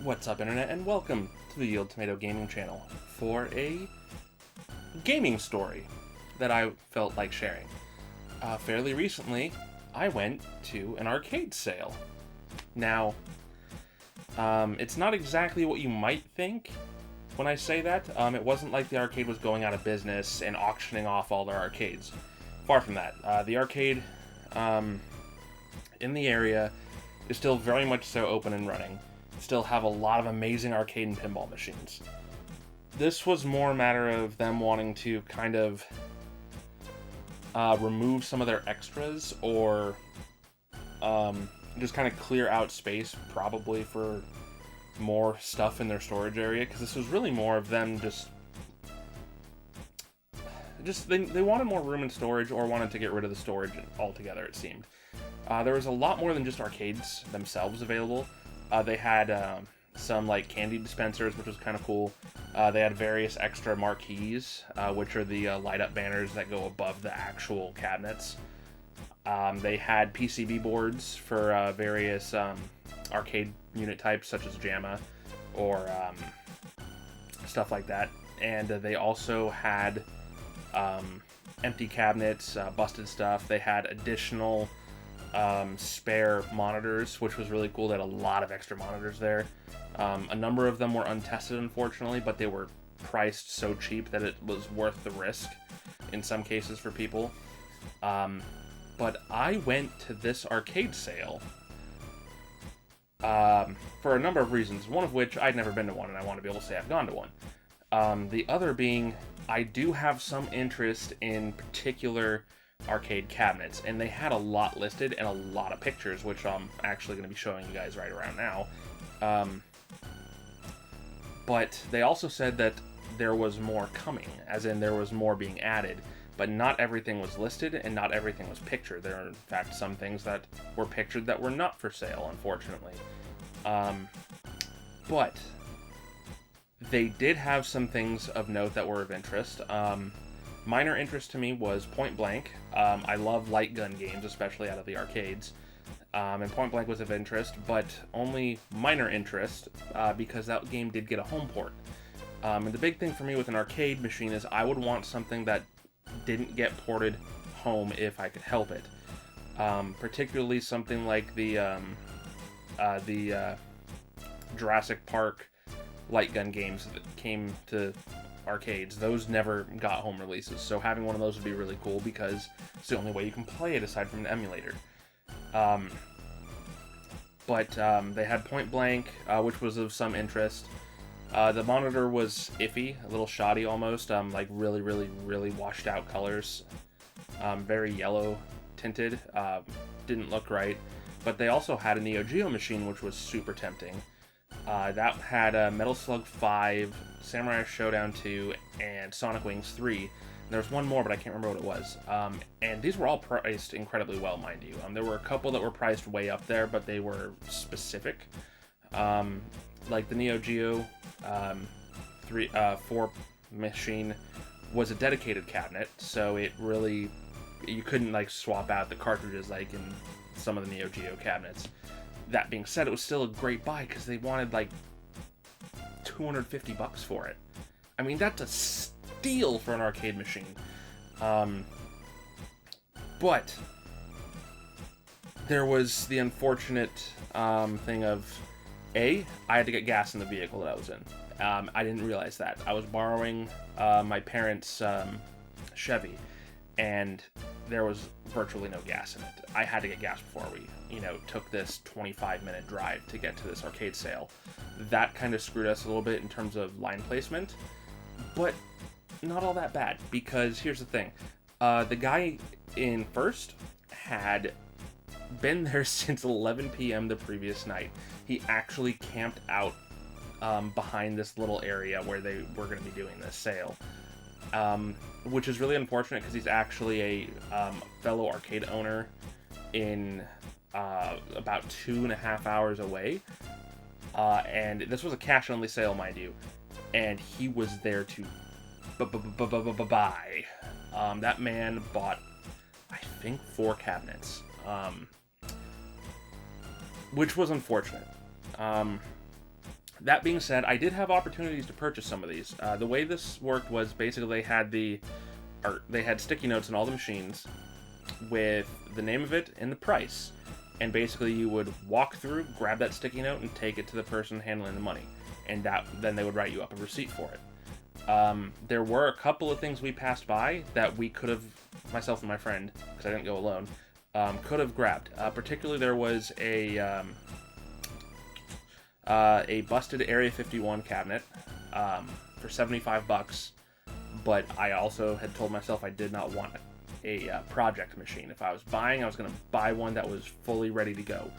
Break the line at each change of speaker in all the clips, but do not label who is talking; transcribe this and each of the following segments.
What's up, Internet, and welcome to the YieldTomato Gaming channel for a gaming story that I felt like sharing. Fairly recently, I went to an arcade sale. Now, it's not exactly what you might think when I say that. It wasn't like the arcade was going out of business and auctioning off all their arcades. Far from that. The arcade in the area is still very much so open and running. Still have a lot of amazing arcade and pinball machines. This was more a matter of them wanting to kind of remove some of their extras, or just kind of clear out space, probably for more stuff in their storage area, because this was really more of them they wanted more room in storage, or wanted to get rid of the storage altogether, it seemed. There was a lot more than just arcades themselves available. They had some like candy dispensers, which was kind of cool. They had various extra marquees, which are the light-up banners that go above the actual cabinets. They had PCB boards for various arcade unit types, such as JAMA or stuff like that. And they also had empty cabinets, busted stuff. They had additional spare monitors, which was really cool. They had a lot of extra monitors there. A number of them were untested, unfortunately, but they were priced so cheap that it was worth the risk in some cases for people. But I went to this arcade sale for a number of reasons, one of which I'd never been to one, and I want to be able to say I've gone to one. The other being, I do have some interest in particular arcade cabinets, and they had a lot listed and a lot of pictures, which I'm actually going to be showing you guys right around now. But they also said that there was more coming, as in there was more being added, but not everything was listed and not everything was pictured. There are in fact some things that were pictured that were not for sale, unfortunately. But they did have some things of note that were of interest. Minor interest to me was Point Blank. I love light gun games, especially out of the arcades. And Point Blank was of interest, but only minor interest because that game did get a home port. And the big thing for me with an arcade machine is I would want something that didn't get ported home if I could help it. Particularly something like the Jurassic Park light gun games that came to arcades. Those never got home releases, so having one of those would be really cool because it's the only way you can play it aside from an emulator. But they had Point Blank, which was of some interest. The monitor was iffy, a little shoddy almost, like really washed out colors, very yellow tinted, didn't look right. But they also had a Neo Geo machine, which was super tempting. That had Metal Slug 5, Samurai Showdown 2, and Sonic Wings 3. And there was one more, but I can't remember what it was. And these were all priced incredibly well, mind you. There were a couple that were priced way up there, but they were specific. Like the Neo Geo 4 machine was a dedicated cabinet, so it really, you couldn't like swap out the cartridges like in some of the Neo Geo cabinets. That being said, it was still a great buy because they wanted like $250 for it. I mean, that's a steal for an arcade machine. But there was the unfortunate thing of, I had to get gas in the vehicle that I was in. I didn't realize that. I was borrowing my parents' Chevy, and there was virtually no gas in it. I had to get gas before we, took this 25-minute drive to get to this arcade sale. That kind of screwed us a little bit in terms of line placement, but not all that bad, because here's the thing. The guy in first had been there since 11 p.m. the previous night. He actually camped out behind this little area where they were going to be doing this sale. Which is really unfortunate because he's actually a fellow arcade owner in about 2.5 hours away. And this was a cash-only sale, mind you. And he was there to buy. That man bought, I think, 4 cabinets. which was unfortunate. That being said, I did have opportunities to purchase some of these. The way this worked was basically they had sticky notes in all the machines with the name of it and the price. And basically you would walk through, grab that sticky note, and take it to the person handling the money. And then they would write you up a receipt for it. There were a couple of things we passed by that we could have, myself and my friend, because I didn't go alone, could have grabbed. Particularly there was a busted Area 51 cabinet for $75, but I also had told myself I did not want a project machine. If I was buying, I was going to buy one that was fully ready to go.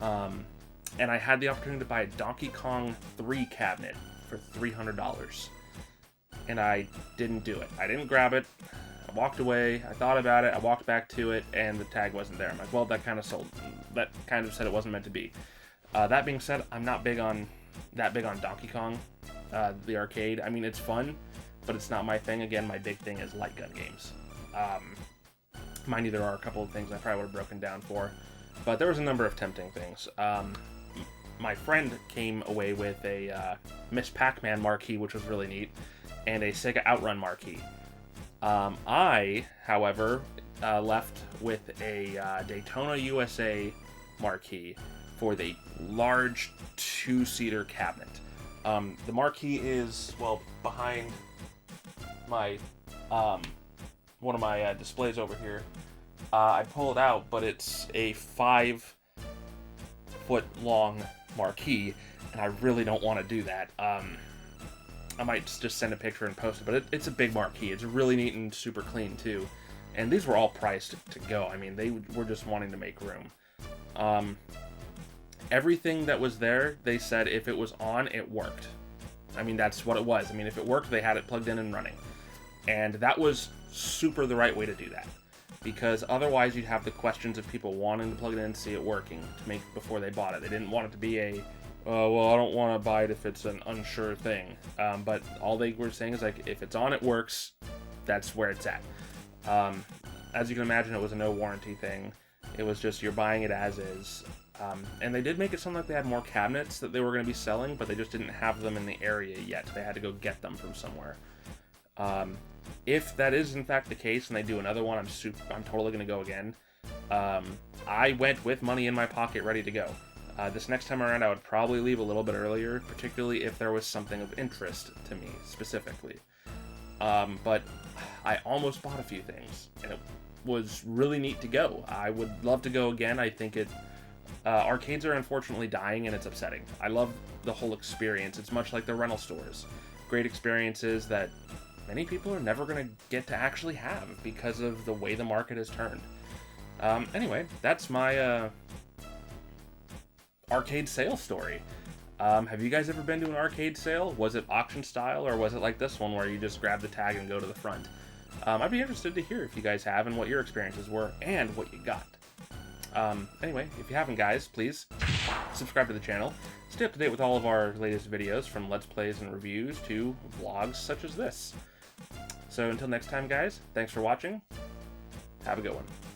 And I had the opportunity to buy a Donkey Kong 3 cabinet for $300. And I didn't do it. I didn't grab it. I walked away. I thought about it. I walked back to it, and the tag wasn't there. I'm like, well, that kind of said it wasn't meant to be. That being said, I'm not big on Donkey Kong, the arcade. I mean, it's fun, but it's not my thing. Again, my big thing is light gun games. Mind you, there are a couple of things I probably would have broken down for, but there was a number of tempting things. My friend came away with a Miss Pac-Man marquee, which was really neat, and a Sega Outrun marquee. I, however, left with a Daytona USA marquee for the large 2-seater cabinet. The marquee is, well, behind my one of my displays over here. I pull it out, but it's a 5-foot-long marquee, and I really don't want to do that. I might just send a picture and post it, but it's a big marquee. It's really neat and super clean, too. And these were all priced to go. I mean, they were just wanting to make room. Everything that was there, they said if it was on, it worked. I mean, that's what it was. I mean, if it worked, they had it plugged in and running. And that was super the right way to do that. Because otherwise you'd have the questions of people wanting to plug it in and see it working to make before they bought it. They didn't want it to be a, well, I don't want to buy it if it's an unsure thing. But all they were saying is, like, if it's on, it works. That's where it's at. As you can imagine, it was a no warranty thing. It was just you're buying it as is. And they did make it sound like they had more cabinets that they were going to be selling, but they just didn't have them in the area yet. They had to go get them from somewhere. If that is in fact the case and they do another one, I'm totally going to go again. I went with money in my pocket ready to go. This next time around I would probably leave a little bit earlier, particularly if there was something of interest to me specifically. But I almost bought a few things, and it was really neat to go. I would love to go again. I think arcades are unfortunately dying, and it's upsetting. I love the whole experience. It's much like the rental stores. Great experiences that many people are never going to get to actually have because of the way the market has turned. Anyway, that's my arcade sale story. Have you guys ever been to an arcade sale? Was it auction style, or was it like this one where you just grab the tag and go to the front? I'd be interested to hear if you guys have and what your experiences were and what you got. Anyway, if you haven't, guys, please subscribe to the channel. Stay up to date with all of our latest videos, from Let's Plays and reviews to vlogs such as this. So until next time, guys, thanks for watching. Have a good one.